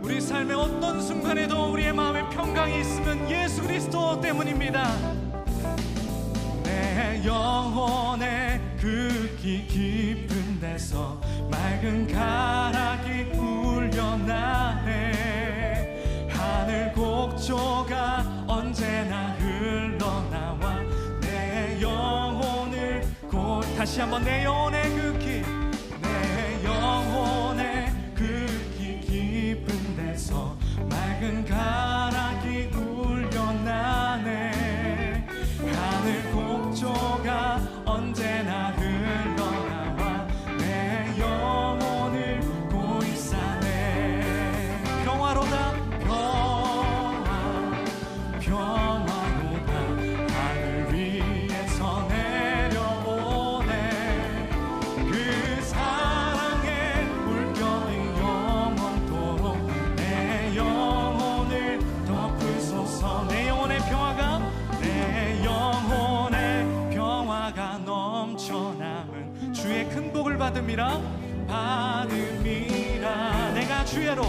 우리 삶의 어떤 순간에도 우리의 마음에 평강이 있으면 예수 그리스도 때문입니다. 내 영혼의 그 깊은 데서 맑은 가락이 울려나네. 하늘 곡조가 언제나 흘러나와 내 영혼을 다시 한번 내 영혼의 그 내 영혼의 그 깊은 데서 맑은 가락이 울려나네. 하늘 곡조가 언제나 흘러나와 내 영혼을 고이 싸네. 평화로다 평화로다 하늘 위에서 내려오네. 그 사랑의 물결이 영원토록 내 영혼을 덮으소서. 내 영혼의 평화가 넘쳐남은 주의 큰 복을 받음이라. 내가 주야로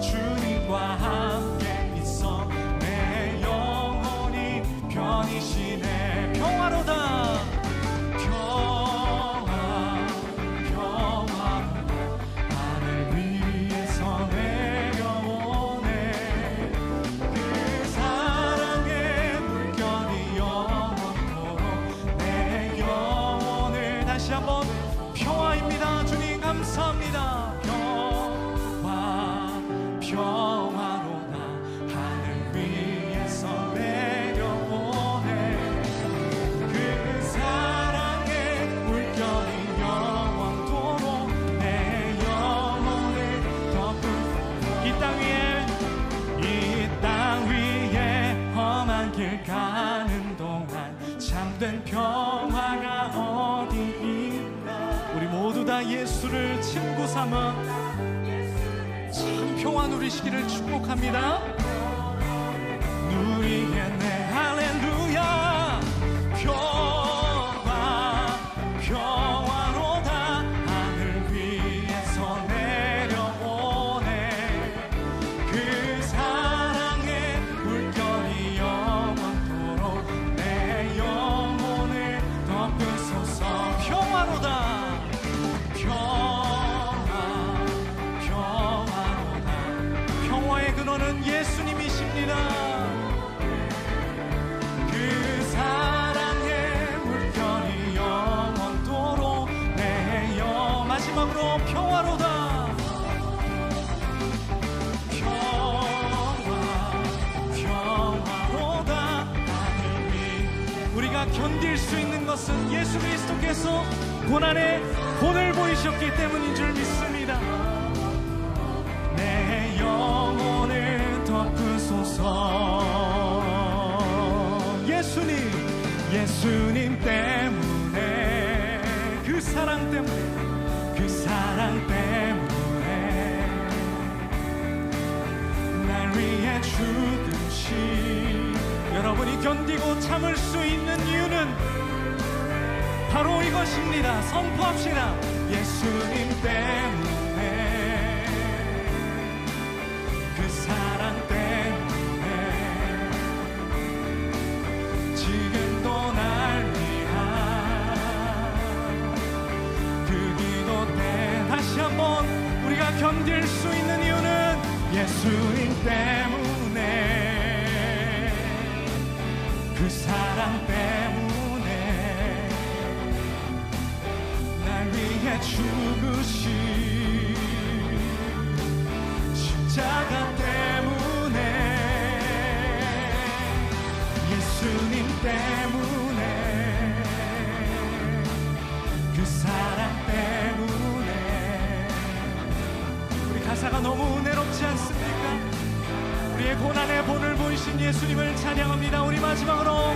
주님과 함께 있어 내 영혼이 편이시네. 평화로다 하늘 위에서 내려오네. 그 사랑의 물결이 영원토록 내 영혼을 다시 한번 평화입니다. 주님 감사합니다. 평화로다 하늘 위에서 내려오네. 그 사랑의 물결이 영원토록 내 영혼을 덮은 이 땅 위에 험한 길 가는 동안 참된 평화가 어디 있나. 우리 모두 다 예수를 친구 삼아 참 평화 누리시기를 축복합니다. 누리게 내 할렐루야. 평화로다 하늘 위에서 내려오네. 그 사랑의 물결이 영원토록 내 영혼을 덮으소서. 평화로다 평화의 근원은 예수님이십니다. 그 사랑의 물결이 영원토록 내 마지막으로 평화로다 평화로다 하늘 위. 우리가 견딜 수 있는 것은 예수 그리스도께서 고난의 본을 보이셨기 때문인 줄 믿습니다. 내 영혼을 덮으소서. 예수님 때문에 그 사랑 때문에 날 위해 죽으신 여러분이 견디고 참을 수 있는 이유는 바로 이것입니다. 선포합시다. 예수님 때문에 그 사랑 때문에 지금도 날 위한 그 기도 때 다시 한번 우리가 견딜 수 있는 이유는 예수님 때문에 그 사랑 때문에 날 위해 죽으신 십자가 때문에 예수님 때문에 그 사랑 때문에. 우리 가사가 너무 은혜롭지 않습니까? 우리의 고난의 본을 보이신 예수님을 찬양합니다. 우리 마지막으로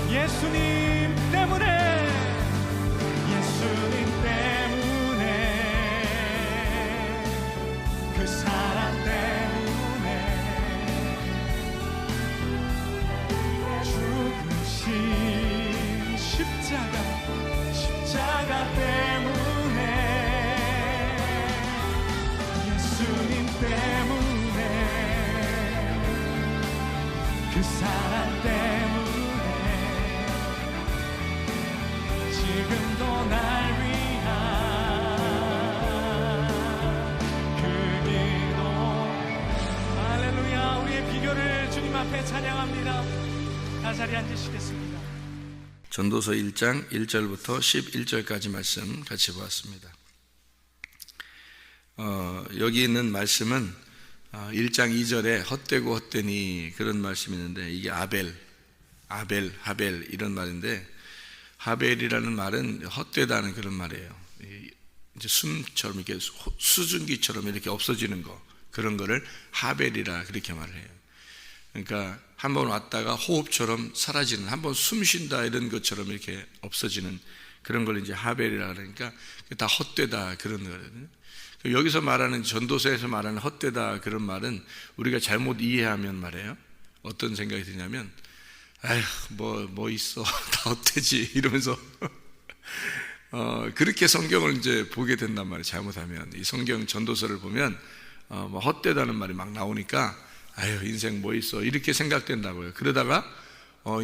예수님 때문에 예수님 때문에 그 사랑 때문에 죽으신 십자가 때문에 예수 그 사랑 때문에 지금도 날 위한 그 기도. 할렐루야. 우리의 비결을 주님 앞에 찬양합니다. 다 자리에 앉으시겠습니다. 전도서 1장 1절부터 11절까지 말씀 같이 보았습니다. 여기 있는 말씀은 1장 2절에 헛되고 헛되니 그런 말씀이 있는데, 이게 하벨 이런 말인데, 하벨이라는 말은 헛되다는 그런 말이에요. 이제 숨처럼 이렇게 수증기처럼 이렇게 없어지는 거, 그런 거를 하벨이라 그렇게 말을 해요. 그러니까 한번 왔다가 호흡처럼 사라지는, 한번 숨 쉰다 이런 것처럼 이렇게 없어지는 그런 걸 이제 하벨이라 그러니까 다 헛되다 그런 거거든요. 여기서 말하는, 전도서에서 말하는 헛되다 그런 말은 우리가 잘못 이해하면 말이에요, 어떤 생각이 드냐면, 아휴 뭐 있어 다 헛되지 이러면서 그렇게 성경을 이제 보게 된단 말이에요. 잘못하면 이 성경 전도서를 보면 뭐 헛되다는 말이 막 나오니까 아유 인생 뭐 있어 이렇게 생각된다고요. 그러다가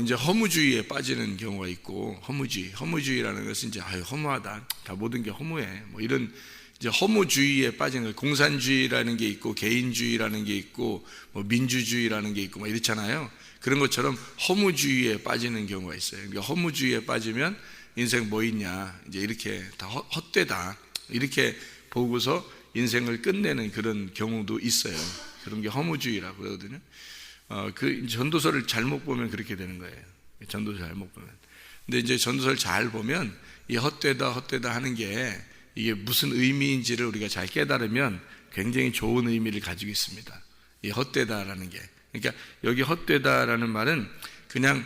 이제 허무주의에 빠지는 경우가 있고, 허무주의라는 것은 이제 아유 허무하다, 다 모든 게 허무해, 뭐 이런 이제 허무주의에 빠지는 거예요. 공산주의라는 게 있고 개인주의라는 게 있고 뭐 민주주의라는 게 있고 뭐 이렇잖아요. 그런 것처럼 허무주의에 빠지는 경우가 있어요. 그러니까 허무주의에 빠지면 인생 뭐 있냐, 이제 이렇게 다 헛되다 이렇게 보고서 인생을 끝내는 그런 경우도 있어요. 그런 게 허무주의라고 그러거든요. 그 전도서를 잘못 보면 그렇게 되는 거예요. 전도서 잘못 보면. 근데 이제 전도서를 잘 보면 이 헛되다 하는 게 이게 무슨 의미인지를 우리가 잘 깨달으면 굉장히 좋은 의미를 가지고 있습니다. 이 헛되다라는 게. 그러니까 여기 헛되다라는 말은 그냥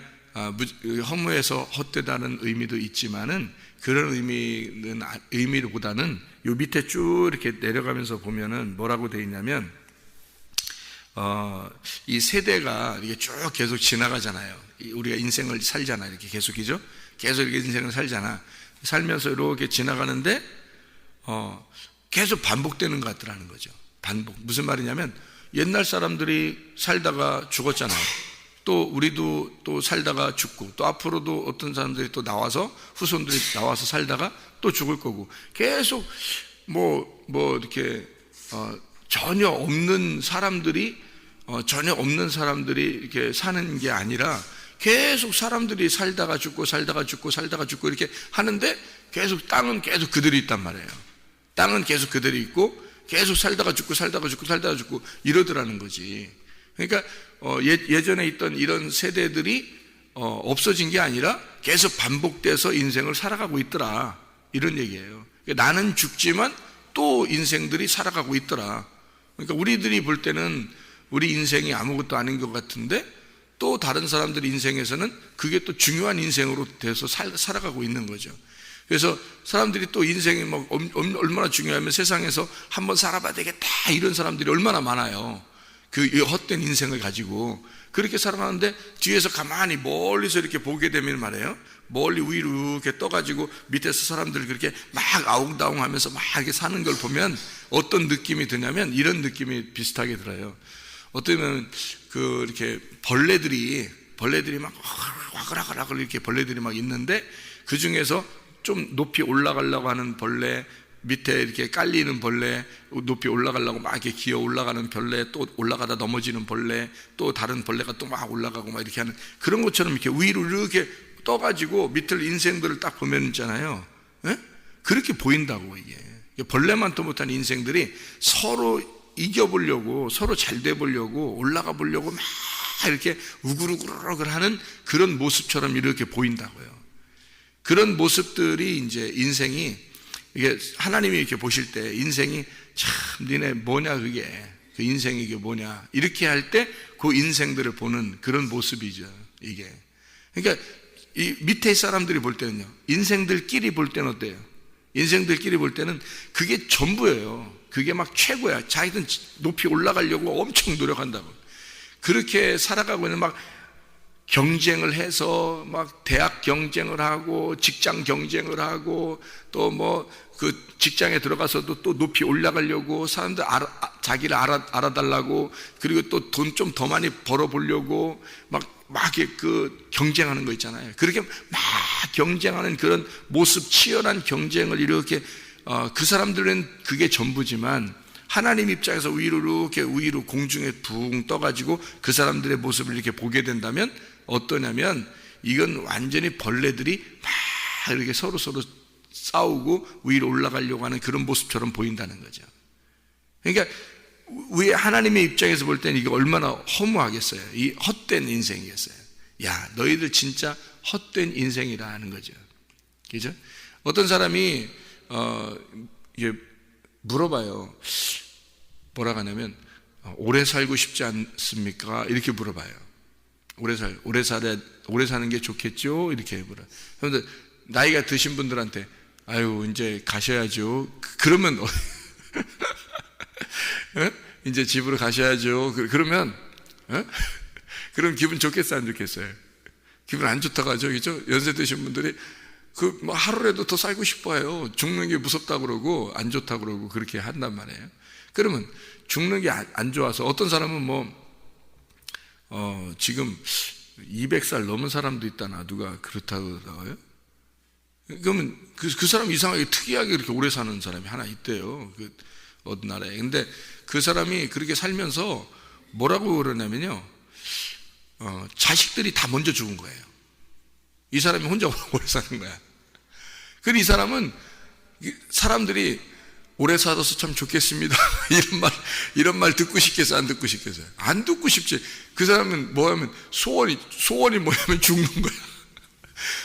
허무해서 헛되다는 의미도 있지만은, 그런 의미보다는 요 밑에 쭉 이렇게 내려가면서 보면은 뭐라고 되어 있냐면, 이 세대가 이게 쭉 계속 지나가잖아요. 우리가 인생을 살잖아요. 이렇게 계속이죠. 계속 이렇게 인생을 살잖아. 살면서 이렇게 지나가는데 계속 반복되는 것 같더라는 거죠. 반복. 무슨 말이냐면, 옛날 사람들이 살다가 죽었잖아요. 또 우리도 또 살다가 죽고, 또 앞으로도 어떤 사람들이 또 나와서, 후손들이 나와서 살다가 또 죽을 거고, 계속 이렇게 전혀 없는 사람들이 이렇게 사는 게 아니라, 계속 사람들이 살다가 죽고 이렇게 하는데, 계속 땅은 계속 그대로 있단 말이에요. 땅은 계속 그대로 있고 계속 살다가 죽고 이러더라는 거지. 그러니까 예전에 있던 이런 세대들이 없어진 게 아니라 계속 반복돼서 인생을 살아가고 있더라, 이런 얘기예요. 그러니까 나는 죽지만 또 인생들이 살아가고 있더라. 그러니까 우리들이 볼 때는 우리 인생이 아무것도 아닌 것 같은데, 또 다른 사람들 인생에서는 그게 또 중요한 인생으로 돼서 살아가고 있는 거죠. 그래서 사람들이 또 인생이 막 얼마나 중요하면 세상에서 한번 살아봐야 되겠다 이런 사람들이 얼마나 많아요. 그 헛된 인생을 가지고 그렇게 살아가는데, 뒤에서 가만히 멀리서 이렇게 보게 되면 말이에요, 멀리 위로 이렇게 떠가지고 밑에서 사람들 그렇게 막 아웅다웅 하면서 막 이렇게 사는 걸 보면 어떤 느낌이 드냐면, 이런 느낌이 비슷하게 들어요. 어쩌면 이렇게 벌레들이 막 와글와글 이렇게 벌레들이 막 있는데, 그 중에서 좀 높이 올라가려고 하는 벌레, 밑에 이렇게 깔리는 벌레, 높이 올라가려고 막 이렇게 기어 올라가는 벌레, 또 올라가다 넘어지는 벌레, 또 다른 벌레가 또 막 올라가고 막 이렇게 하는 그런 것처럼 이렇게 위로 이렇게 떠가지고 밑을 인생들을 딱 보면 있잖아요. 예? 그렇게 보인다고. 이게 벌레만도 못한 인생들이 서로 이겨보려고, 서로 잘 돼보려고, 올라가 보려고 막 이렇게 우글우글 하는 그런 모습처럼 이렇게 보인다고요. 그런 모습들이 이제 인생이, 이게 하나님이 이렇게 보실 때 인생이 참 니네 뭐냐, 그게 그 인생이 이게 뭐냐, 이렇게 할 때 그 인생들을 보는 그런 모습이죠, 이게. 그러니까 이 밑에 사람들이 볼 때는요, 인생들끼리 볼 때는 어때요? 인생들끼리 볼 때는 그게 전부예요. 그게 막 최고야. 자기는 높이 올라가려고 엄청 노력한다고. 그렇게 살아가고 있는, 막 경쟁을 해서 막 대학 경쟁을 하고 직장 경쟁을 하고 또 뭐 그 직장에 들어가서도 또 높이 올라가려고 사람들 자기를 알아달라고 그리고 또 돈 좀 더 많이 벌어보려고 막 이렇게 그 경쟁하는 거 있잖아요. 그렇게 막 경쟁하는 그런 모습, 치열한 경쟁을 이렇게 그 사람들은 그게 전부지만 하나님 입장에서 이렇게 위로 공중에 붕 떠가지고 그 사람들의 모습을 이렇게 보게 된다면 어떠냐면 이건 완전히 벌레들이 막 이렇게 서로 싸우고 위로 올라가려고 하는 그런 모습처럼 보인다는 거죠. 그러니까 왜 하나님의 입장에서 볼 때는 이게 얼마나 허무하겠어요. 이 헛된 인생이겠어요. 야, 너희들 진짜 헛된 인생이라는 거죠. 그죠? 어떤 사람이 이게 물어봐요. 뭐라고 하냐면 오래 살고 싶지 않습니까? 이렇게 물어봐요. 오래 사는 게 좋겠죠? 이렇게 물어요. 그런데 나이가 드신 분들한테 아유 이제 가셔야죠. 그러면 이제 집으로 가셔야죠. 그러면 그럼 기분 좋겠어요, 안 좋겠어요? 기분 안 좋다고 하죠, 그죠? 연세 드신 분들이 뭐 하루라도 더 살고 싶어요. 죽는 게 무섭다고 그러고 안 좋다고 그러고 그렇게 한단 말이에요. 그러면 죽는 게 안 좋아서 어떤 사람은 지금 200살 넘은 사람도 있다나 누가 그렇다고 하더라고요. 그러면 그 사람 이상하게 특이하게 그렇게 오래 사는 사람이 하나 있대요. 어떤 나라에. 근데 그 사람이 그렇게 살면서 뭐라고 그러냐면요. 자식들이 다 먼저 죽은 거예요. 이 사람이 혼자 오래 사는 거야. 그래서 이 사람은 사람들이 오래 살아서 참 좋겠습니다. 이런 말 듣고 싶겠어요? 안 듣고 싶겠어요? 안 듣고 싶지. 그 사람은 뭐냐면 소원이 뭐냐면 죽는 거야.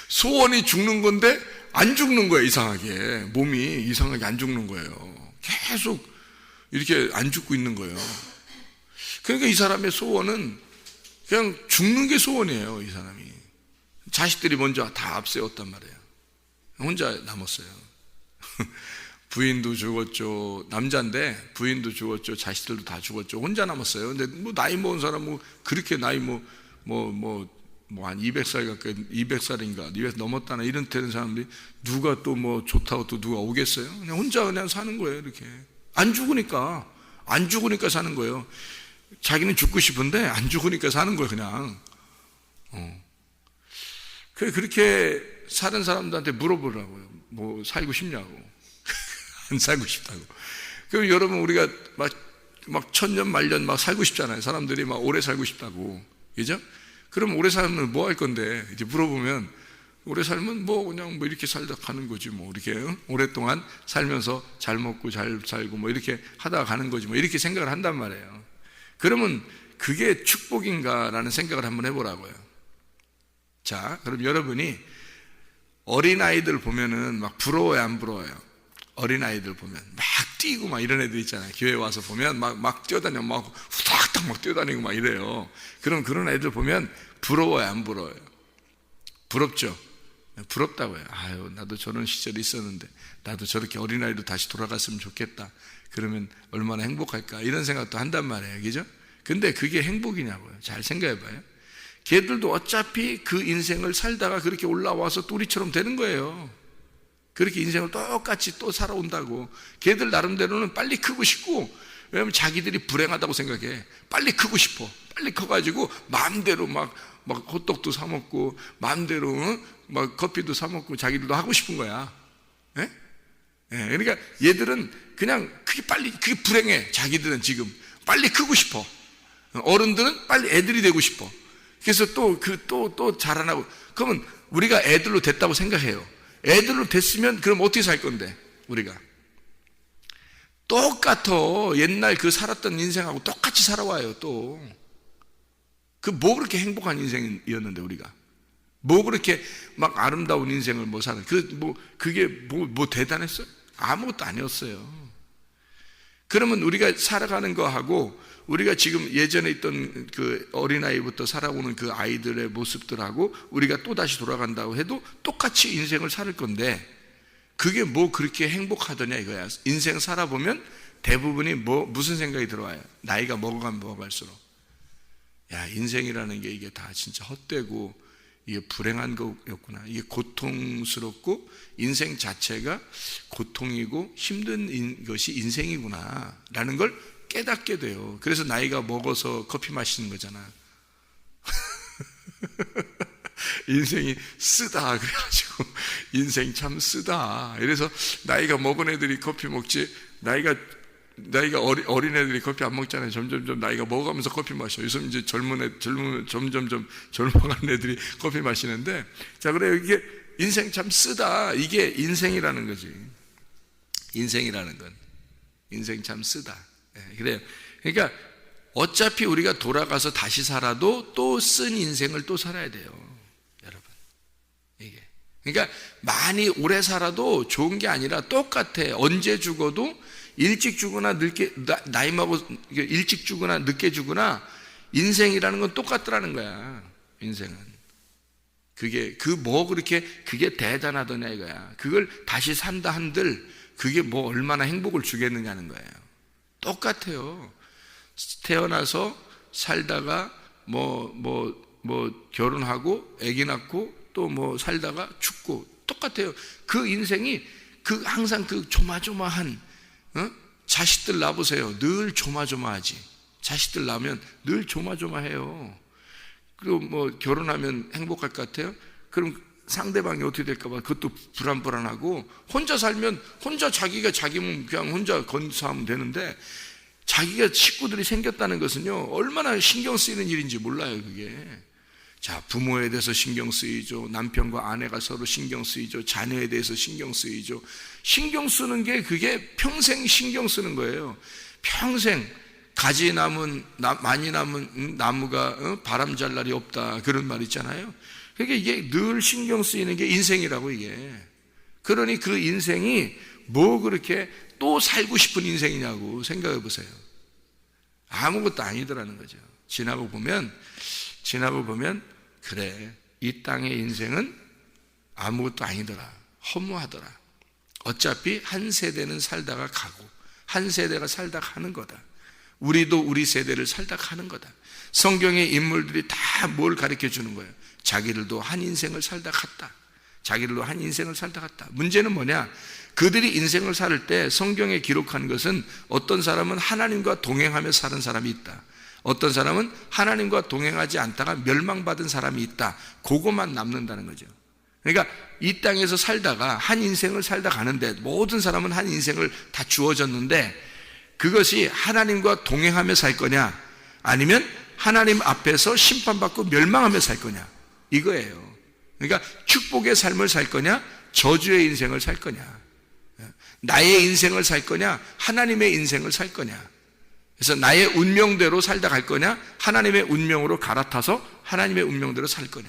소원이 죽는 건데 안 죽는 거예요. 이상하게. 몸이 이상하게 안 죽는 거예요. 계속 이렇게 안 죽고 있는 거예요. 그러니까 이 사람의 소원은 그냥 죽는 게 소원이에요. 이 사람이. 자식들이 먼저 다 앞세웠단 말이에요. 혼자 남았어요. 부인도 죽었죠. 남자인데 부인도 죽었죠. 자식들도 다 죽었죠. 혼자 남았어요. 근데 뭐 나이 먹은 사람 그렇게 나이 한 200살 가까이 200살인가 200 넘었다나 이런 되는 사람들이 누가 또 뭐 좋다고 또 누가 오겠어요? 그냥 혼자 그냥 사는 거예요. 이렇게 안 죽으니까 사는 거예요. 자기는 죽고 싶은데 안 죽으니까 사는 거예요. 그냥 그렇게 사는 사람들한테 물어보라고요. 뭐 살고 싶냐고. 안 살고 싶다고. 그럼 여러분 우리가 막 천년 만년 막 살고 싶잖아요. 사람들이 막 오래 살고 싶다고. 그죠? 그럼 오래 살면 뭐 할 건데? 이제 물어보면 오래 살면 뭐 그냥 뭐 이렇게 살다 가는 거지 뭐 이렇게 오랫동안 살면서 잘 먹고 잘 살고 뭐 이렇게 하다가 가는 거지 뭐 이렇게 생각을 한단 말이에요. 그러면 그게 축복인가라는 생각을 한번 해보라고요. 자, 그럼 여러분이 어린아이들 보면은 막 부러워요, 안 부러워요? 어린아이들 보면 막 뛰고 막 이런 애들 있잖아요. 교회 와서 보면 막 뛰어다니고 막 후닥닥 막 뛰어다니고 막 이래요. 그런 애들 보면 부러워요, 안 부러워요? 부럽죠? 부럽다고요. 아유, 나도 저런 시절이 있었는데 나도 저렇게 어린아이로 다시 돌아갔으면 좋겠다. 그러면 얼마나 행복할까 이런 생각도 한단 말이에요. 그죠? 근데 그게 행복이냐고요. 잘 생각해봐요. 걔들도 어차피 그 인생을 살다가 그렇게 올라와서 또 우리처럼 되는 거예요. 그렇게 인생을 똑같이 또 살아온다고. 걔들 나름대로는 빨리 크고 싶고, 왜냐면 자기들이 불행하다고 생각해. 빨리 크고 싶어. 빨리 커가지고 마음대로 막 호떡도 사 먹고 마음대로 막 커피도 사 먹고 자기들도 하고 싶은 거야. 예? 예, 그러니까 얘들은 그냥 그게 불행해. 자기들은 지금 빨리 크고 싶어. 어른들은 빨리 애들이 되고 싶어. 그래서 또 자라나고. 그러면 우리가 애들로 됐다고 생각해요. 애들로 됐으면 그럼 어떻게 살 건데 우리가 똑같아. 옛날 그 살았던 인생하고 똑같이 살아와요. 또 뭐 그렇게 행복한 인생이었는데 우리가 뭐 그렇게 막 아름다운 인생을 뭐 사는 그게 뭐 대단했어요? 아무것도 아니었어요. 그러면 우리가 살아가는 거하고 우리가 지금 예전에 있던 그 어린아이부터 살아오는 그 아이들의 모습들하고 우리가 또 다시 돌아간다고 해도 똑같이 인생을 살 건데 그게 뭐 그렇게 행복하더냐 이거야. 인생 살아보면 대부분이 무슨 생각이 들어와요? 나이가 먹어가면 먹어갈수록 야, 인생이라는 게 이게 다 진짜 헛되고 이게 불행한 거였구나. 이게 고통스럽고 인생 자체가 고통이고 힘든 것이 인생이구나 라는 걸 깨닫게 돼요. 그래서 나이가 먹어서 커피 마시는 거잖아. 인생이 쓰다 그래가지고 인생 참 쓰다. 이래서 나이가 먹은 애들이 커피 먹지, 나이가 어린 애들이 커피 안 먹잖아요. 점점 나이가 먹어가면서 커피 마셔. 요즘 이제 점점 젊어가는 애들이 커피 마시는데, 자, 그래요. 이게 인생 참 쓰다. 이게 인생이라는 거지. 인생이라는 건. 인생 참 쓰다. 네, 그래요. 그러니까 어차피 우리가 돌아가서 다시 살아도 또 쓴 인생을 또 살아야 돼요. 여러분. 이게. 그러니까 많이 오래 살아도 좋은 게 아니라 똑같아. 언제 죽어도 일찍 죽거나 나이 먹어 일찍 죽거나 늦게 죽거나 인생이라는 건 똑같더라는 거야. 인생은 그게 그게 대단하더냐 이거야. 그걸 다시 산다 한들 그게 뭐 얼마나 행복을 주겠느냐는 거예요. 똑같아요. 태어나서 살다가 결혼하고 아기 낳고 또 뭐 살다가 죽고 똑같아요. 그 인생이 항상 그 조마조마한 자식들 낳아보세요. 늘 조마조마하지. 자식들 낳으면 늘 조마조마해요. 그리고 뭐 결혼하면 행복할 것 같아요? 그럼 상대방이 어떻게 될까봐 그것도 불안불안하고, 혼자 살면 혼자 자기가 자기 몸 그냥 혼자 건사하면 되는데, 자기가 식구들이 생겼다는 것은요 얼마나 신경 쓰이는 일인지 몰라요. 그게 자, 부모에 대해서 신경 쓰이죠. 남편과 아내가 서로 신경 쓰이죠. 자녀에 대해서 신경 쓰이죠. 신경 쓰는 게 그게 평생 신경 쓰는 거예요. 평생 많이 남은 나무가 바람 잘 날이 없다, 그런 말 있잖아요. 그러니까 이게 늘 신경 쓰이는 게 인생이라고 이게. 그러니 그 인생이 뭐 그렇게 또 살고 싶은 인생이냐고 생각해 보세요. 아무것도 아니더라는 거죠. 지나고 보면 그래, 이 땅의 인생은 아무것도 아니더라. 허무하더라. 어차피 한 세대는 살다가 가고 한 세대가 살다 가는 거다. 우리도 우리 세대를 살다 가는 거다. 성경의 인물들이 다 뭘 가르쳐 주는 거예요? 자기들도 한 인생을 살다 갔다. 자기들도 한 인생을 살다 갔다. 문제는 뭐냐? 그들이 인생을 살 때 성경에 기록한 것은 어떤 사람은 하나님과 동행하며 사는 사람이 있다. 어떤 사람은 하나님과 동행하지 않다가 멸망받은 사람이 있다. 그것만 남는다는 거죠. 그러니까 이 땅에서 살다가 한 인생을 살다 가는데, 모든 사람은 한 인생을 다 주어졌는데, 그것이 하나님과 동행하며 살 거냐, 아니면 하나님 앞에서 심판받고 멸망하며 살 거냐, 이거예요. 그러니까 축복의 삶을 살 거냐, 저주의 인생을 살 거냐, 나의 인생을 살 거냐, 하나님의 인생을 살 거냐. 그래서 나의 운명대로 살다 갈 거냐, 하나님의 운명으로 갈아타서 하나님의 운명대로 살 거냐,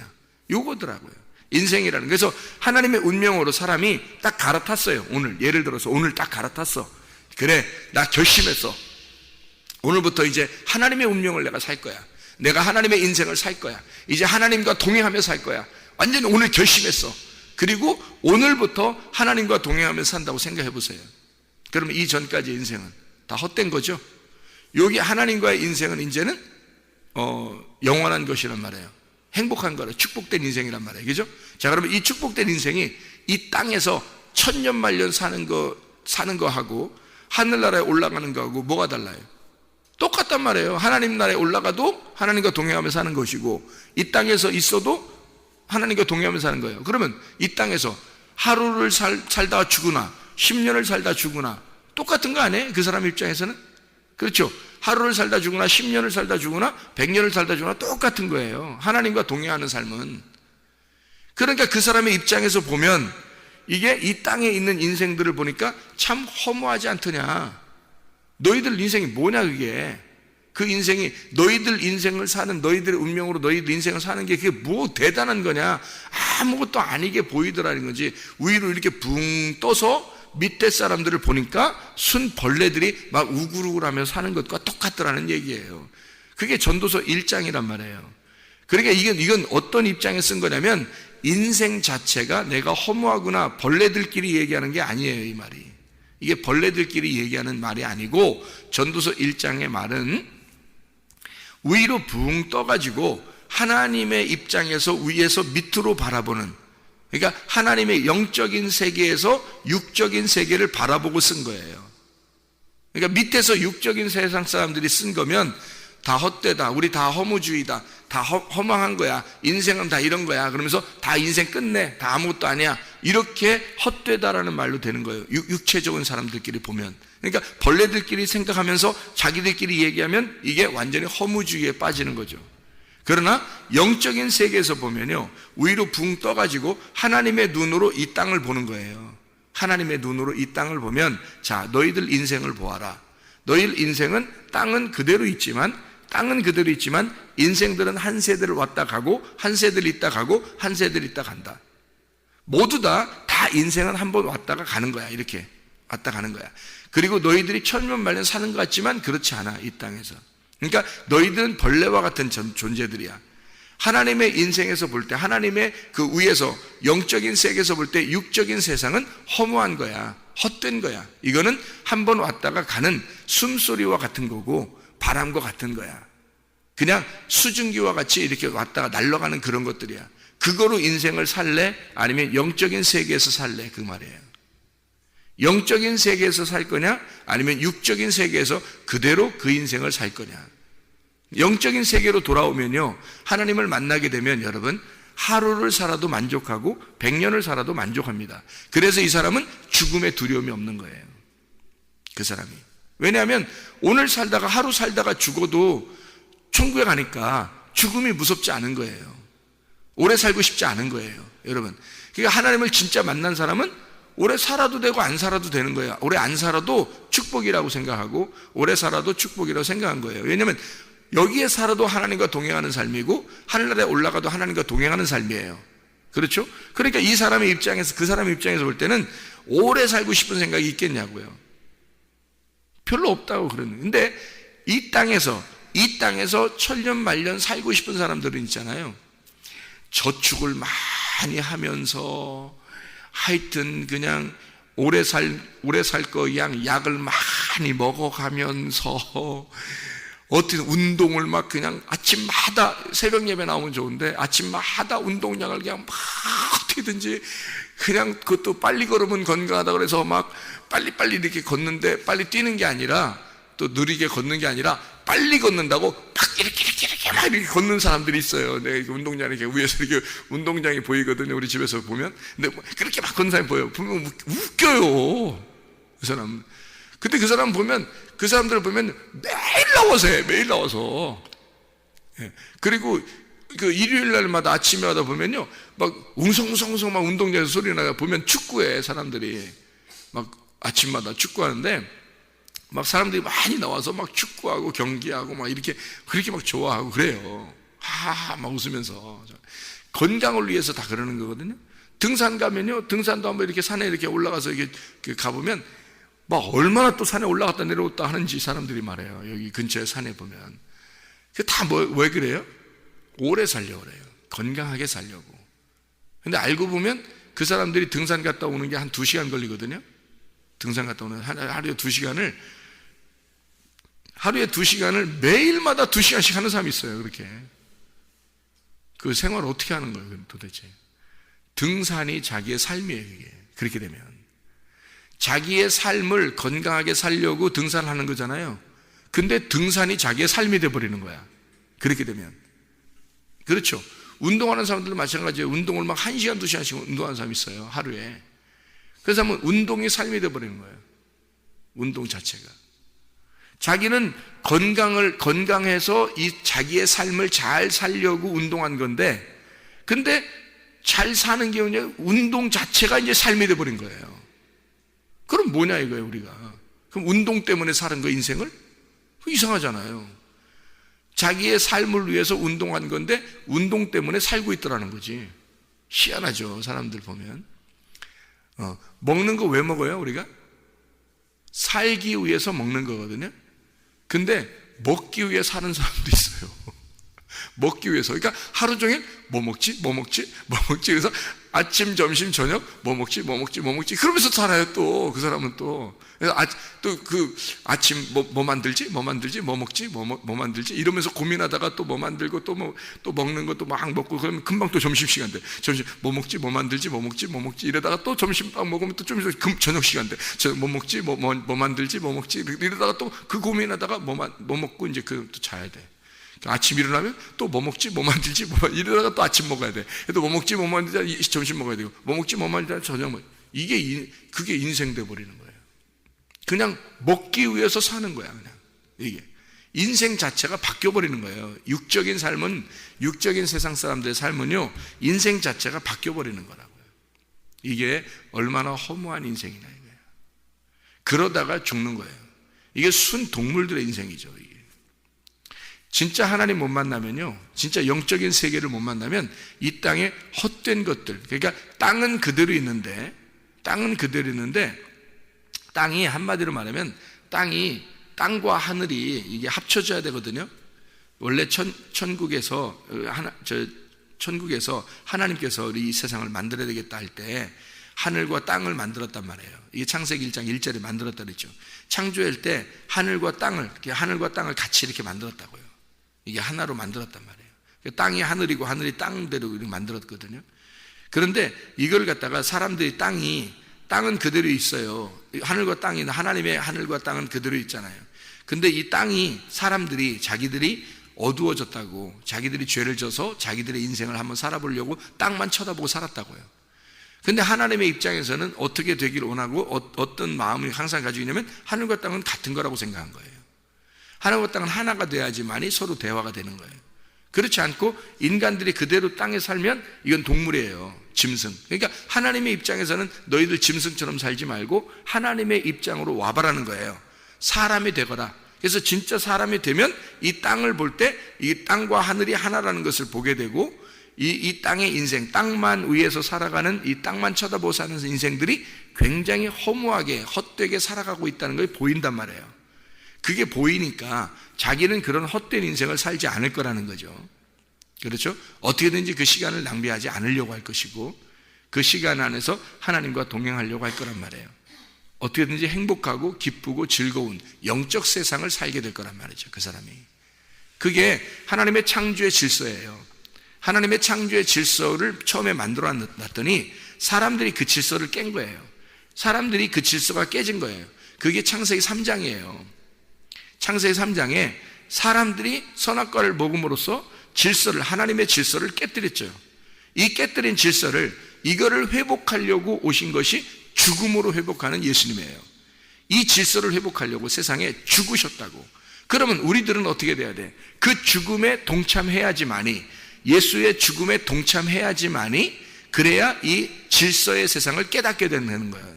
요거더라고요. 인생이라는. 그래서 하나님의 운명으로 사람이 딱 갈아탔어요. 오늘 예를 들어서 오늘 딱 갈아탔어. 그래, 나 결심했어. 오늘부터 이제 하나님의 운명을 내가 살 거야. 내가 하나님의 인생을 살 거야. 이제 하나님과 동행하며 살 거야. 완전히 오늘 결심했어. 그리고 오늘부터 하나님과 동행하며 산다고 생각해 보세요. 그러면 이 전까지 인생은 다 헛된 거죠. 여기 하나님과의 인생은 이제는 영원한 것이란 말이에요. 행복한 거라, 축복된 인생이란 말이에요. 그죠? 자, 그러면 이 축복된 인생이 이 땅에서 천년만년 사는 거하고 하늘나라에 올라가는 거하고 뭐가 달라요? 똑같단 말이에요. 하나님 나라에 올라가도 하나님과 동행하며 사는 것이고, 이 땅에서 있어도 하나님과 동행하며 사는 거예요. 그러면 이 땅에서 하루를 살다가 죽으나 10년을 살다 죽으나 똑같은 거 아니에요? 그 사람 입장에서는? 그렇죠? 하루를 살다 죽으나 10년을 살다 죽으나 100년을 살다 죽으나 똑같은 거예요. 하나님과 동행하는 삶은. 그러니까 그 사람의 입장에서 보면 이게 이 땅에 있는 인생들을 보니까 참 허무하지 않더냐. 너희들 인생이 뭐냐 그게. 그 인생이 너희들 인생을 사는, 너희들의 운명으로 너희들 인생을 사는 게 그게 뭐 대단한 거냐. 아무것도 아니게 보이더라는 거지. 위로 이렇게 붕 떠서 밑에 사람들을 보니까 순 벌레들이 막 우글우글하며 사는 것과 똑같더라는 얘기예요. 그게 전도서 1장이란 말이에요. 그러니까 이건 어떤 입장에 쓴 거냐면, 인생 자체가 내가 허무하구나, 벌레들끼리 얘기하는 게 아니에요. 이 말이, 이게 벌레들끼리 얘기하는 말이 아니고, 전도서 1장의 말은 위로 붕 떠가지고 하나님의 입장에서 위에서 밑으로 바라보는, 그러니까 하나님의 영적인 세계에서 육적인 세계를 바라보고 쓴 거예요. 그러니까 밑에서 육적인 세상 사람들이 쓴 거면 다 헛되다, 우리 다 허무주의다, 다 허망한 거야, 인생은 다 이런 거야, 그러면서 다 인생 끝내, 다 아무것도 아니야, 이렇게 헛되다라는 말로 되는 거예요. 육체적인 사람들끼리 보면. 그러니까 벌레들끼리 생각하면서 자기들끼리 얘기하면 이게 완전히 허무주의에 빠지는 거죠. 그러나 영적인 세계에서 보면요, 위로 붕 떠가지고 하나님의 눈으로 이 땅을 보는 거예요. 하나님의 눈으로 이 땅을 보면, 자, 너희들 인생을 보아라. 너희들 인생은 땅은 그대로 있지만 인생들은 한 세대를 왔다 가고 한 세대를 있다 가고 한 세대를 있다 간다. 모두 다 인생은 한 번 왔다가 가는 거야. 이렇게 왔다 가는 거야. 그리고 너희들이 천년만년 사는 것 같지만 그렇지 않아, 이 땅에서. 그러니까 너희들은 벌레와 같은 존재들이야. 하나님의 인생에서 볼 때, 하나님의 그 위에서 영적인 세계에서 볼 때 육적인 세상은 허무한 거야, 헛된 거야. 이거는 한 번 왔다가 가는 숨소리와 같은 거고 바람과 같은 거야. 그냥 수증기와 같이 이렇게 왔다가 날아가는 그런 것들이야. 그거로 인생을 살래? 아니면 영적인 세계에서 살래? 그 말이에요. 영적인 세계에서 살 거냐? 아니면 육적인 세계에서 그대로 그 인생을 살 거냐? 영적인 세계로 돌아오면요, 하나님을 만나게 되면 여러분, 하루를 살아도 만족하고 100년을 살아도 만족합니다. 그래서 이 사람은 죽음의 두려움이 없는 거예요. 그 사람이. 왜냐하면 오늘 살다가 하루 살다가 죽어도 천국에 가니까 죽음이 무섭지 않은 거예요. 오래 살고 싶지 않은 거예요, 여러분. 그러니까 하나님을 진짜 만난 사람은 오래 살아도 되고 안 살아도 되는 거예요. 오래 안 살아도 축복이라고 생각하고 오래 살아도 축복이라고 생각한 거예요. 왜냐하면 여기에 살아도 하나님과 동행하는 삶이고 하늘나라에 올라가도 하나님과 동행하는 삶이에요. 그렇죠? 그러니까 이 사람의 입장에서, 그 사람의 입장에서 볼 때는 오래 살고 싶은 생각이 있겠냐고요. 별로 없다고 그러는. 근데 이 땅에서 천년 만년 살고 싶은 사람들은 있잖아요. 저축을 많이 하면서 하여튼 그냥 오래 살 거 양 약을 많이 먹어가면서 어떻게 운동을 막 그냥 아침마다, 새벽 예배 나오면 좋은데 아침마다 운동량을 그냥 막 어떻게든지 그냥, 그것도 빨리 걸으면 건강하다 그래서 막 빨리빨리 이렇게 걷는데, 빨리 뛰는 게 아니라 또 느리게 걷는 게 아니라 빨리 걷는다고 막 이렇게 막 이렇게 걷는 사람들이 있어요. 내가 이렇게 운동장에 이렇게 위에서 이렇게 운동장이 보이거든요, 우리 집에서 보면. 근데 그렇게 막 걷는 사람이 보여요. 보면 웃겨요, 그 사람. 근데 그 사람 보면, 그 사람들을 보면 매일 나와서 해, 매일 나와서. 예. 그리고 그 일요일 날마다 아침마다 보면요, 막 웅성웅성 막 운동장에서 소리 나가 보면 축구해, 사람들이. 막 아침마다 축구하는데, 막 사람들이 많이 나와서 막 축구하고 경기하고 막 이렇게, 그렇게 막 좋아하고 그래요. 하하, 막 웃으면서. 건강을 위해서 다 그러는 거거든요. 등산 가면요, 등산도 한번 이렇게 산에 이렇게 올라가서 이렇게 가보면 막 얼마나 또 산에 올라갔다 내려왔다 하는지 사람들이 말해요. 여기 근처에 산에 보면. 그 다 왜 그래요? 오래 살려고 그래요. 건강하게 살려고. 근데 알고 보면 그 사람들이 등산 갔다 오는 게 한 2시간 걸리거든요. 등산 갔다 오는 하루에 2시간을 매일마다 2시간씩 하는 사람이 있어요. 그렇게. 그 생활을 어떻게 하는 거예요, 도대체? 등산이 자기의 삶이에요, 이게. 그렇게 되면. 자기의 삶을 건강하게 살려고 등산을 하는 거잖아요. 근데 등산이 자기의 삶이 돼버리는 거야, 그렇게 되면. 그렇죠? 운동하는 사람들도 마찬가지예요. 운동을 막 1시간, 2시간씩 운동하는 사람이 있어요, 하루에. 그래서 하면 운동이 삶이 돼버리는 거예요, 운동 자체가. 자기는 건강해서 이 자기의 삶을 잘 살려고 운동한 건데, 근데 잘 사는 게 뭐냐, 운동 자체가 이제 삶이 돼버린 거예요. 그럼 뭐냐 이거예요, 우리가. 그럼 운동 때문에 사는 거, 인생을? 이상하잖아요. 자기의 삶을 위해서 운동한 건데 운동 때문에 살고 있더라는 거지. 희한하죠, 사람들 보면. 먹는 거 왜 먹어요, 우리가? 살기 위해서 먹는 거거든요. 근데 먹기 위해 사는 사람도 있어요. 먹기 위해서. 그러니까 하루 종일 뭐 먹지? 그래서 아침, 점심, 저녁 뭐 먹지 그러면서 살아요. 또 그 사람은 또 그 아침 뭐 만들지 뭐 먹지 뭐 만들지 이러면서 고민하다가 또 뭐 만들고 또 먹는 것도 막 먹고 그러면 금방 또 점심시간 돼. 점심 뭐 먹지 뭐 만들지 뭐 먹지 이러다가 또 점심밥 먹으면 또 좀 있어 저녁 시간 돼. 뭐 먹지 뭐 만들지 뭐 먹지 이러다가 또 그 고민하다가 뭐 먹고 이제 또 자야 돼. 아침 일어나면 또 뭐 먹지 뭐 만들지 이러다가 또 아침 먹어야 돼. 또 뭐 먹지 뭐 만들지 점심 먹어야 되고 뭐 먹지 뭐 만들지 저녁 그게 인생 돼 버리는 거예요. 그냥 먹기 위해서 사는 거야. 그냥 이게 인생 자체가 바뀌어 버리는 거예요. 육적인 세상 사람들의 삶은요 인생 자체가 바뀌어 버리는 거라고요. 이게 얼마나 허무한 인생이냐 이거예요. 그러다가 죽는 거예요. 이게 순 동물들의 인생이죠. 이게. 진짜 하나님 못 만나면요, 진짜 영적인 세계를 못 만나면 이 땅에 헛된 것들, 그러니까 땅은 그대로 있는데 땅이 한마디로 말하면 땅과 하늘이 이게 합쳐져야 되거든요. 원래 천국에서 하나님께서 이 세상을 만들어야 되겠다 할 때 하늘과 땅을 만들었단 말이에요. 이게 창세기 1장 1절에 만들었다 그랬죠. 창조할 때 하늘과 땅을 같이 이렇게 만들었다고요. 이게 하나로 만들었단 말이에요. 땅이 하늘이고 하늘이 땅대로 이렇게 만들었거든요. 그런데 이걸 갖다가 사람들이 땅은 그대로 있어요. 하늘과 땅이 하나님의 하늘과 땅은 그대로 있잖아요. 근데 이 땅이 자기들이 어두워졌다고, 자기들이 죄를 져서 자기들의 인생을 한번 살아보려고 땅만 쳐다보고 살았다고요. 근데 하나님의 입장에서는 어떻게 되기를 원하고 어떤 마음을 항상 가지고 있냐면 하늘과 땅은 같은 거라고 생각한 거예요. 하늘과 땅은 하나가 돼야지만이 서로 대화가 되는 거예요. 그렇지 않고 인간들이 그대로 땅에 살면 이건 동물이에요. 짐승. 그러니까 하나님의 입장에서는 너희들 짐승처럼 살지 말고 하나님의 입장으로 와봐라는 거예요. 사람이 되거라. 그래서 진짜 사람이 되면 이 땅을 볼 때 이 땅과 하늘이 하나라는 것을 보게 되고 이 땅의 인생, 땅만 위에서 살아가는 이 땅만 쳐다보고 사는 인생들이 굉장히 허무하게 헛되게 살아가고 있다는 걸 보인단 말이에요. 그게 보이니까 자기는 그런 헛된 인생을 살지 않을 거라는 거죠. 그렇죠? 어떻게든지 그 시간을 낭비하지 않으려고 할 것이고 그 시간 안에서 하나님과 동행하려고 할 거란 말이에요. 어떻게든지 행복하고 기쁘고 즐거운 영적 세상을 살게 될 거란 말이죠. 그 사람이. 그게 하나님의 창조의 질서예요. 하나님의 창조의 질서를 처음에 만들어 놨더니 사람들이 그 질서를 깬 거예요. 사람들이 그 질서가 깨진 거예요. 그게 창세기 3장이에요. 창세기 3장에 사람들이 선악과를 먹음으로써 하나님의 질서를 깨뜨렸죠. 이 깨뜨린 질서를 이거를 회복하려고 오신 것이 죽음으로 회복하는 예수님이에요. 이 질서를 회복하려고 세상에 죽으셨다고. 그러면 우리들은 어떻게 돼야 돼? 그 죽음에 동참해야지만이, 예수의 죽음에 동참해야지만이 그래야 이 질서의 세상을 깨닫게 되는 거예요.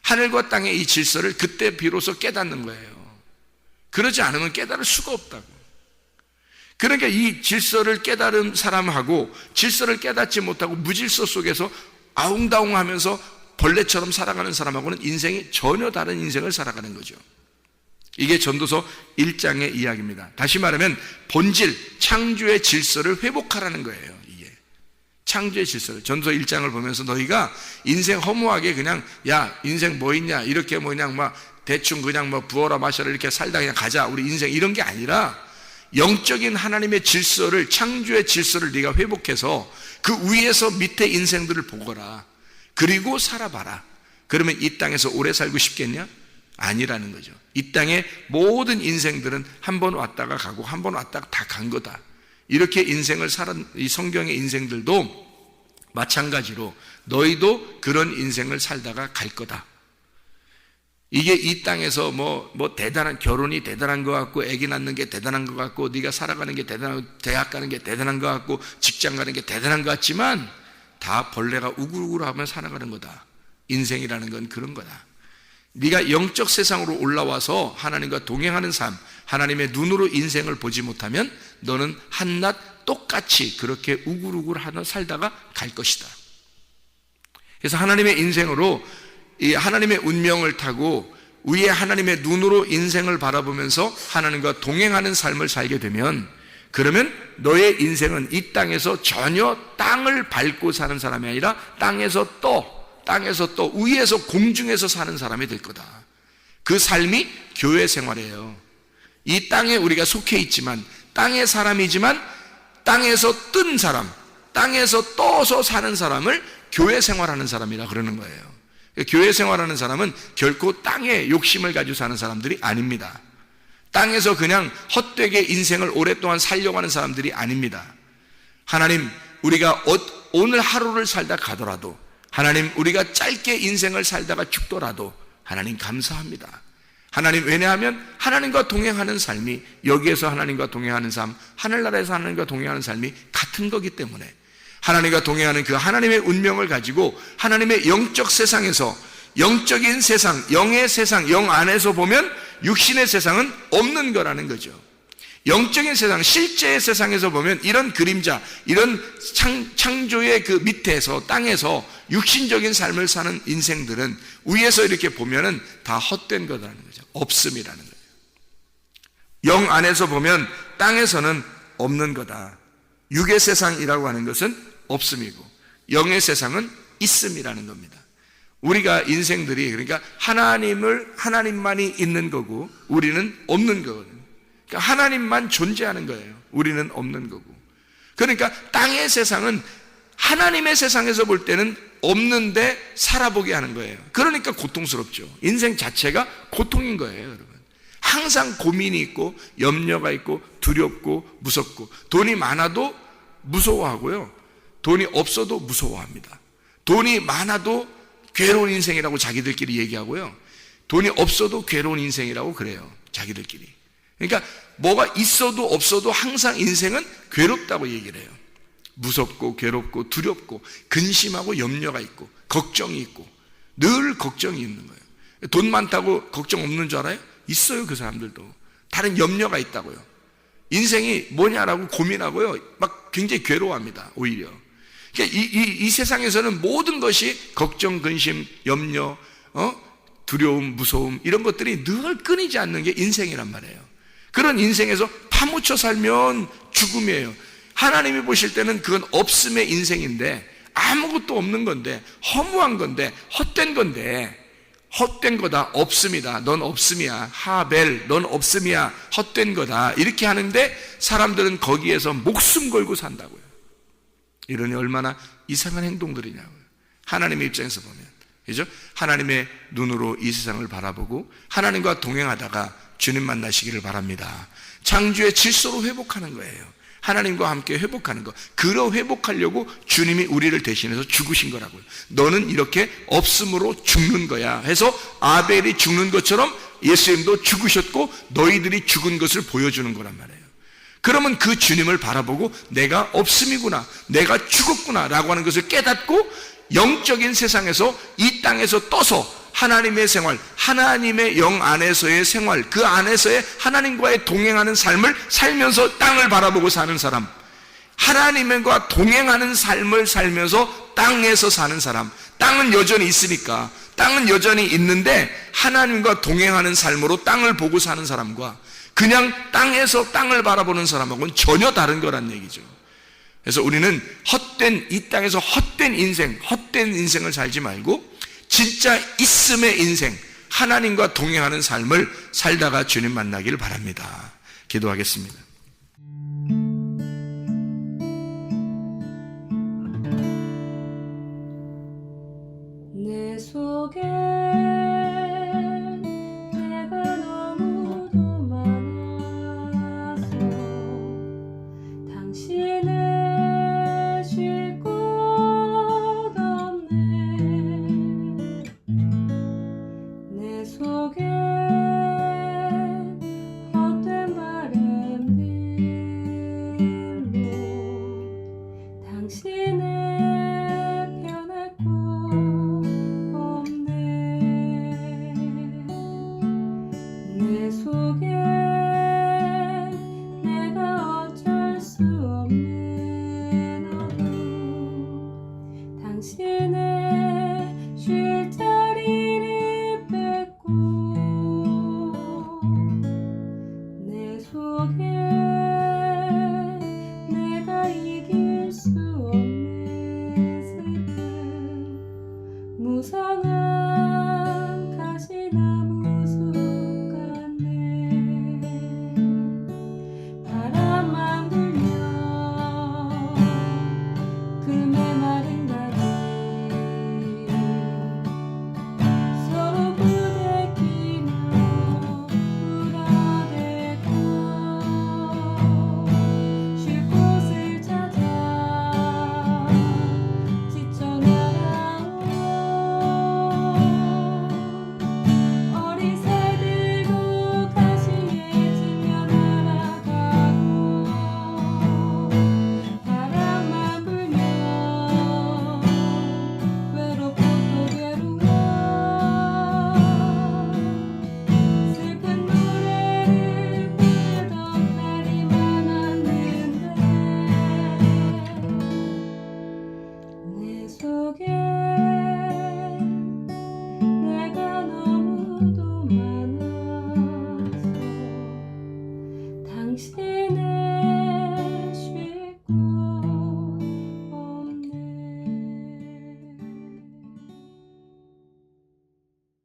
하늘과 땅의 이 질서를 그때 비로소 깨닫는 거예요. 그러지 않으면 깨달을 수가 없다고. 그러니까 이 질서를 깨달은 사람하고 질서를 깨닫지 못하고 무질서 속에서 아웅다웅하면서 벌레처럼 살아가는 사람하고는 인생이 전혀 다른 인생을 살아가는 거죠. 이게 전도서 1장의 이야기입니다. 다시 말하면 본질, 창조의 질서를 회복하라는 거예요. 이게 창조의 질서를. 전도서 1장을 보면서 너희가 인생 허무하게 그냥 야 인생 뭐 있냐 이렇게 뭐 그냥 막 대충 그냥 뭐 부어라 마셔라 이렇게 살다 그냥 가자 우리 인생 이런 게 아니라 영적인 하나님의 질서를, 창조의 질서를 네가 회복해서 그 위에서 밑에 인생들을 보거라. 그리고 살아봐라. 그러면 이 땅에서 오래 살고 싶겠냐? 아니라는 거죠. 이 땅의 모든 인생들은 한 번 왔다가 가고 한 번 왔다가 다 간 거다. 이렇게 인생을 살은 이 성경의 인생들도 마찬가지로 너희도 그런 인생을 살다가 갈 거다. 이게 이 땅에서 뭐 대단한 결혼이 대단한 것 같고 아기 낳는 게 대단한 것 같고 네가 살아가는 게 대단하고 대학 가는 게 대단한 것 같고 직장 가는 게 대단한 것 같지만 다 벌레가 우글우글하면 살아가는 거다. 인생이라는 건 그런 거다. 네가 영적 세상으로 올라와서 하나님과 동행하는 삶, 하나님의 눈으로 인생을 보지 못하면 너는 한낱 똑같이 그렇게 우글우글하며 살다가 갈 것이다. 그래서 하나님의 인생으로 이 하나님의 운명을 타고 위에 하나님의 눈으로 인생을 바라보면서 하나님과 동행하는 삶을 살게 되면 그러면 너의 인생은 이 땅에서 전혀 땅을 밟고 사는 사람이 아니라 땅에서 또 위에서 공중에서 사는 사람이 될 거다. 그 삶이 교회 생활이에요. 이 땅에 우리가 속해 있지만, 땅의 사람이지만 땅에서 뜬 사람, 땅에서 떠서 사는 사람을 교회 생활하는 사람이라 그러는 거예요. 교회 생활하는 사람은 결코 땅에 욕심을 가지고 사는 사람들이 아닙니다. 땅에서 그냥 헛되게 인생을 오랫동안 살려고 하는 사람들이 아닙니다. 하나님, 우리가 오늘 하루를 살다 가더라도, 하나님, 우리가 짧게 인생을 살다가 죽더라도 하나님 감사합니다. 하나님, 왜냐하면 하나님과 동행하는 삶이, 여기에서 하나님과 동행하는 삶, 하늘나라에서 하나님과 동행하는 삶이 같은 거기 때문에 하나님과 동행하는 그 하나님의 운명을 가지고 하나님의 영적 세상에서, 영적인 세상, 영의 세상, 영 안에서 보면 육신의 세상은 없는 거라는 거죠. 영적인 세상, 실제의 세상에서 보면 이런 그림자, 이런 창조의 그 밑에서, 땅에서 육신적인 삶을 사는 인생들은 위에서 이렇게 보면은 다 헛된 거라는 거죠. 없음이라는 거예요. 영 안에서 보면 땅에서는 없는 거다. 육의 세상이라고 하는 것은 없음이고 영의 세상은 있음이라는 겁니다. 우리가 인생들이, 그러니까 하나님만이 있는 거고 우리는 없는 거거든요. 그러니까 하나님만 존재하는 거예요. 우리는 없는 거고. 그러니까 땅의 세상은 하나님의 세상에서 볼 때는 없는데 살아보게 하는 거예요. 그러니까 고통스럽죠. 인생 자체가 고통인 거예요, 여러분. 항상 고민이 있고 염려가 있고 두렵고 무섭고, 돈이 많아도 무서워하고요, 돈이 없어도 무서워합니다. 돈이 많아도 괴로운 인생이라고 자기들끼리 얘기하고요, 돈이 없어도 괴로운 인생이라고 그래요, 자기들끼리. 그러니까 뭐가 있어도 없어도 항상 인생은 괴롭다고 얘기를 해요. 무섭고 괴롭고 두렵고 근심하고 염려가 있고 걱정이 있고 늘 걱정이 있는 거예요. 돈 많다고 걱정 없는 줄 알아요? 있어요. 그 사람들도 다른 염려가 있다고요. 인생이 뭐냐라고 고민하고요, 막 굉장히 괴로워합니다. 오히려 그러니까 이 세상에서는 모든 것이 걱정, 근심, 염려, 두려움, 무서움, 이런 것들이 늘 끊이지 않는 게 인생이란 말이에요. 그런 인생에서 파묻혀 살면 죽음이에요. 하나님이 보실 때는 그건 없음의 인생인데, 아무것도 없는 건데, 허무한 건데, 헛된 건데, 헛된 거다, 없음이다, 넌 없음이야, 하벨, 넌 없음이야, 헛된 거다, 이렇게 하는데 사람들은 거기에서 목숨 걸고 산다고요. 이러니 얼마나 이상한 행동들이냐고요. 하나님의 입장에서 보면, 그죠? 하나님의 눈으로 이 세상을 바라보고 하나님과 동행하다가 주님 만나시기를 바랍니다. 창조의 질서로 회복하는 거예요. 하나님과 함께 회복하는 거. 그러 회복하려고 주님이 우리를 대신해서 죽으신 거라고요. 너는 이렇게 없음으로 죽는 거야 해서 아벨이 죽는 것처럼 예수님도 죽으셨고 너희들이 죽은 것을 보여주는 거란 말이에요. 그러면 그 주님을 바라보고 내가 없음이구나, 내가 죽었구나 라고 하는 것을 깨닫고 영적인 세상에서 이 땅에서 떠서 하나님의 생활, 하나님의 영 안에서의 생활, 그 안에서의 하나님과의 동행하는 삶을 살면서 땅을 바라보고 사는 사람, 하나님과 동행하는 삶을 살면서 땅에서 사는 사람, 땅은 여전히 있으니까, 땅은 여전히 있는데 하나님과 동행하는 삶으로 땅을 보고 사는 사람과 그냥 땅에서 땅을 바라보는 사람하고는 전혀 다른 거란 얘기죠. 그래서 우리는 이 땅에서 헛된 인생을 살지 말고 진짜 있음의 인생, 하나님과 동행하는 삶을 살다가 주님 만나기를 바랍니다. 기도하겠습니다.